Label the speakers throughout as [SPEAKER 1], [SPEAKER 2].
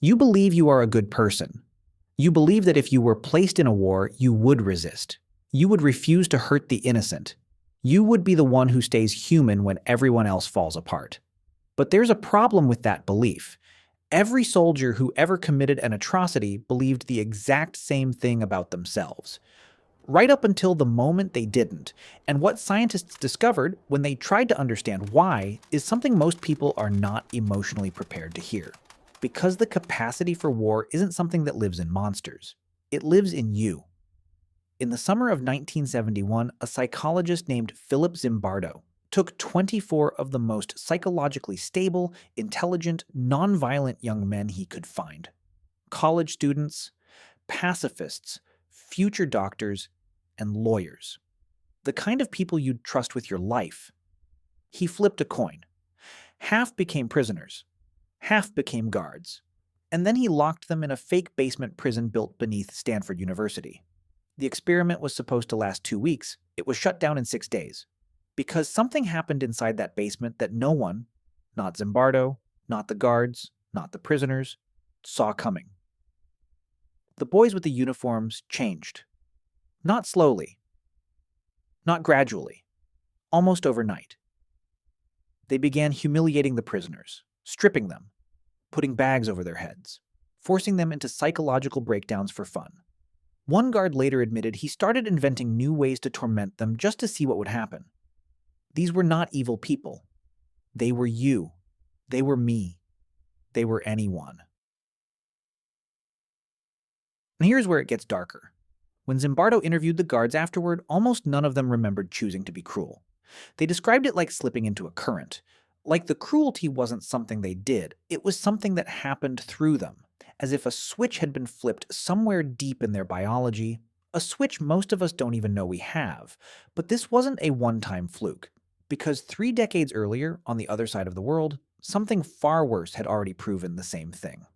[SPEAKER 1] You believe you are a good person. You believe that if you were placed in a war, you would resist. You would refuse to hurt the innocent. You would be the one who stays human when everyone else falls apart. But there's a problem with that belief. Every soldier who ever committed an atrocity believed the exact same thing about themselves, right up until the moment they didn't. And what scientists discovered when they tried to understand why is something most people are not emotionally prepared to hear. Because the capacity for war isn't something that lives in monsters. It lives in you. In the summer of 1971, a psychologist named Philip Zimbardo took 24 of the most psychologically stable, intelligent, nonviolent young men he could find. College students, pacifists, future doctors, and lawyers. The kind of people you'd trust with your life. He flipped a coin. Half became prisoners. Half became guards. And then he locked them in a fake basement prison built beneath Stanford University. The experiment was supposed to last 2 weeks. It was shut down in 6 days. Because something happened inside that basement that no one, not Zimbardo, not the guards, not the prisoners, saw coming. The boys with the uniforms changed. Not slowly. Not gradually. Almost overnight. They began humiliating the prisoners, stripping them, putting bags over their heads, forcing them into psychological breakdowns for fun. One guard later admitted he started inventing new ways to torment them just to see what would happen. These were not evil people. They were you. They were me. They were anyone. And here's where it gets darker. When Zimbardo interviewed the guards afterward, almost none of them remembered choosing to be cruel. They described it like slipping into a current. Like the cruelty wasn't something they did, it was something that happened through them, as if a switch had been flipped somewhere deep in their biology, a switch most of us don't even know we have. But this wasn't a one-time fluke, because 3 decades earlier, on the other side of the world, something far worse had already proven the same thing.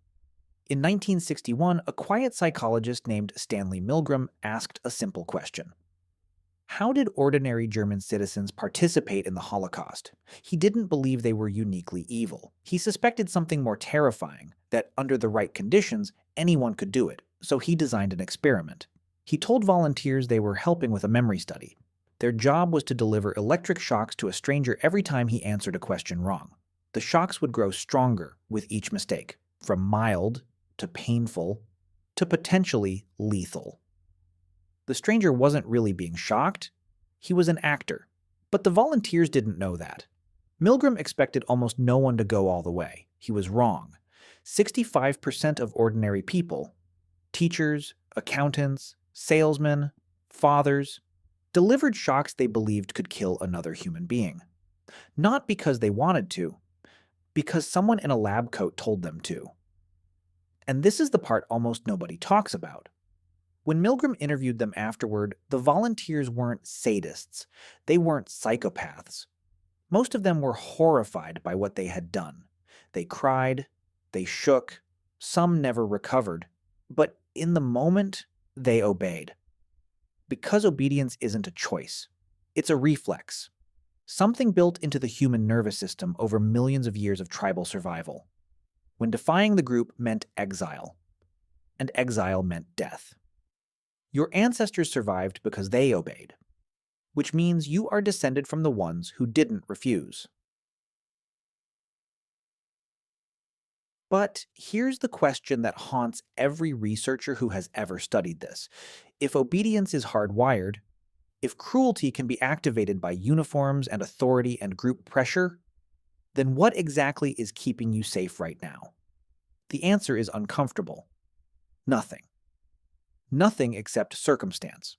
[SPEAKER 1] In 1961, a quiet psychologist named Stanley Milgram asked a simple question. How did ordinary German citizens participate in the Holocaust? He didn't believe they were uniquely evil. He suspected something more terrifying, that under the right conditions, anyone could do it, so he designed an experiment. He told volunteers they were helping with a memory study. Their job was to deliver electric shocks to a stranger every time he answered a question wrong. The shocks would grow stronger with each mistake, from mild to painful to potentially lethal. The stranger wasn't really being shocked. He was an actor. But the volunteers didn't know that. Milgram expected almost no one to go all the way. He was wrong. 65% of ordinary people, teachers, accountants, salesmen, fathers, delivered shocks they believed could kill another human being. Not because they wanted to, because someone in a lab coat told them to. And this is the part almost nobody talks about. When Milgram interviewed them afterward, the volunteers weren't sadists. They weren't psychopaths. Most of them were horrified by what they had done. They cried, they shook, some never recovered. But in the moment, they obeyed. Because obedience isn't a choice. It's a reflex. Something built into the human nervous system over millions of years of tribal survival. When defying the group meant exile, and exile meant death. Your ancestors survived because they obeyed, which means you are descended from the ones who didn't refuse. But here's the question that haunts every researcher who has ever studied this. If obedience is hardwired, if cruelty can be activated by uniforms and authority and group pressure, then what exactly is keeping you safe right now? The answer is uncomfortable. Nothing. Nothing except circumstance.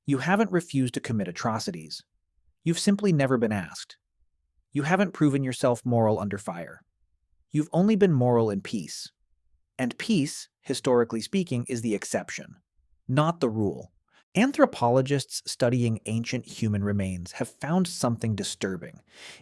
[SPEAKER 1] You haven't refused to commit atrocities. You've simply never been asked. You haven't proven yourself moral under fire. You've only been moral in peace. And peace, historically speaking, is the exception, not the rule. Anthropologists studying ancient human remains have found something disturbing.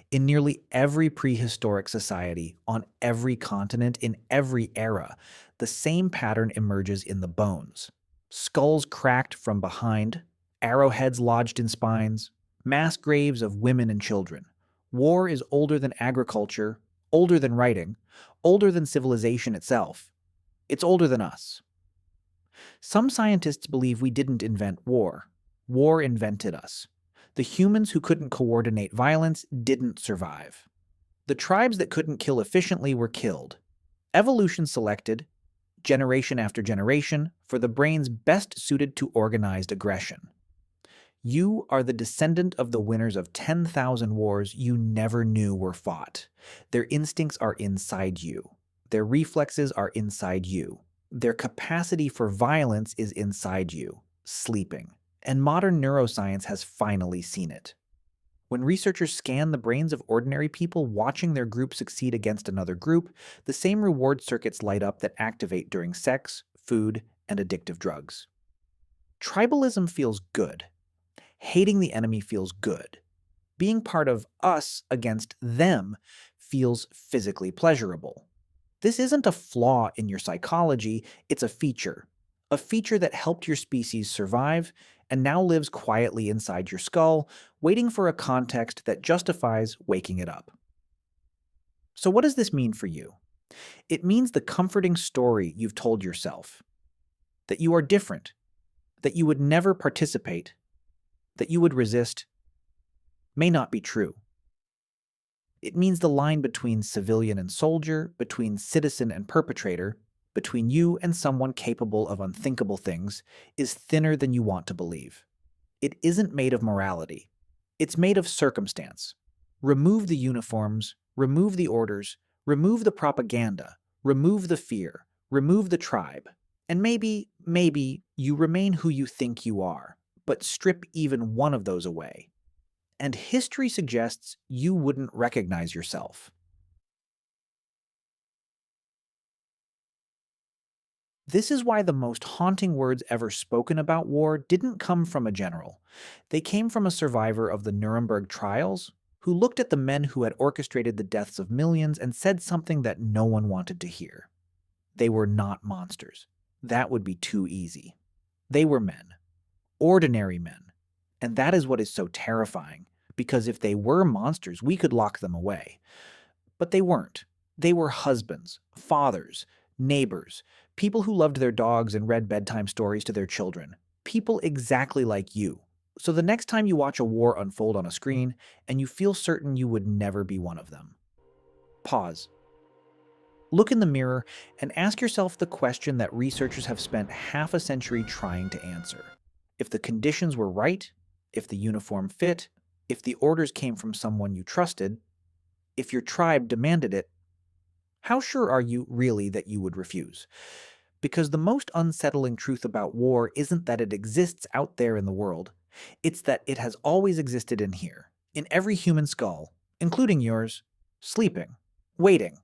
[SPEAKER 1] In nearly every prehistoric society, on every continent, in every era, the same pattern emerges in the bones. Skulls cracked from behind, arrowheads lodged in spines, mass graves of women and children. War is older than agriculture, older than writing, older than civilization itself. It's older than us. Some scientists believe we didn't invent war. War invented us. The humans who couldn't coordinate violence didn't survive. The tribes that couldn't kill efficiently were killed. Evolution selected, generation after generation, for the brains best suited to organized aggression. You are the descendant of the winners of 10,000 wars you never knew were fought. Their instincts are inside you. Their reflexes are inside you. Their capacity for violence is inside you, sleeping. And modern neuroscience has finally seen it. When researchers scan the brains of ordinary people watching their group succeed against another group, the same reward circuits light up that activate during sex, food, and addictive drugs. Tribalism feels good. Hating the enemy feels good. Being part of us against them feels physically pleasurable. This isn't a flaw in your psychology, it's a feature that helped your species survive and now lives quietly inside your skull, waiting for a context that justifies waking it up. So what does this mean for you? It means the comforting story you've told yourself, that you are different, that you would never participate, that you would resist, may not be true. It means the line between civilian and soldier, between citizen and perpetrator, between you and someone capable of unthinkable things, is thinner than you want to believe. It isn't made of morality. It's made of circumstance. Remove the uniforms, remove the orders, remove the propaganda, remove the fear, remove the tribe, and maybe you remain who you think you are, but strip even one of those away. And history suggests you wouldn't recognize yourself. This is why the most haunting words ever spoken about war didn't come from a general. They came from a survivor of the Nuremberg trials who looked at the men who had orchestrated the deaths of millions and said something that no one wanted to hear. They were not monsters. That would be too easy. They were men. Ordinary men. And that is what is so terrifying, because if they were monsters, we could lock them away. But they weren't. They were husbands, fathers, neighbors, people who loved their dogs and read bedtime stories to their children. People exactly like you. So the next time you watch a war unfold on a screen and you feel certain you would never be one of them, pause. Look in the mirror and ask yourself the question that researchers have spent half a century trying to answer. If the conditions were right, if the uniform fit, if the orders came from someone you trusted, if your tribe demanded it, how sure are you really that you would refuse? Because the most unsettling truth about war isn't that it exists out there in the world. It's that it has always existed in here, in every human skull, including yours, sleeping, waiting,